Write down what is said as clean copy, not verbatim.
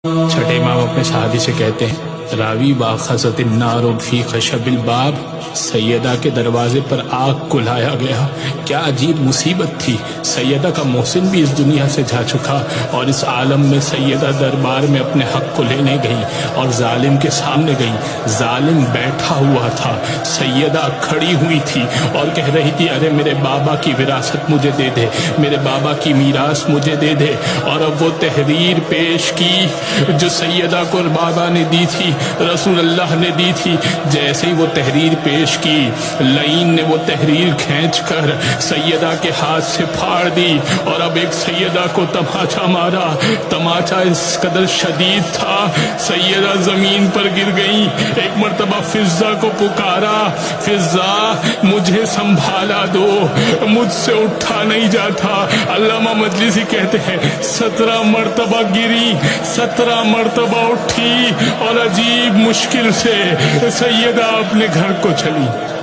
چھٹے امام اپنے صحابی سے کہتے ہیں راوی باخذت النار فی خشب الباب، سیدہ کے دروازے پر آگ کو لایا گیا۔ کیا عجیب مصیبت تھی، سیدہ کا محسن بھی اس دنیا سے جا چکا اور اس عالم میں سیدہ دربار میں اپنے حق کو لینے گئی اور ظالم کے سامنے گئی۔ ظالم بیٹھا ہوا تھا، سیدہ کھڑی ہوئی تھی اور کہہ رہی تھی ارے میرے بابا کی وراثت مجھے دے دے، میرے بابا کی میراث مجھے دے دے۔ اور اب وہ تحریر پیش کی جو سیدہ کو بابا نے دی تھی، رسول اللہ نے دی تھی۔ جیسے ہی وہ تحریر پیش کی، لعین نے وہ تحریر کھینچ کر سیدہ کے ہاتھ سے پھاڑ دی اور اب ایک سیدہ کو تماچا مارا۔ تماچا اس قدر شدید تھا، سیدہ زمین پر گر گئی۔ ایک مرتبہ فضہ کو پکارا، فضہ مجھے سنبھالا دو، مجھ سے اٹھا نہیں جاتا۔ علامہ مجلسی کہتے ہیں 17 مرتبہ گری، 17 مرتبہ اٹھی اور عجیب مشکل سے سیدہ اپنے گھر کو چلی۔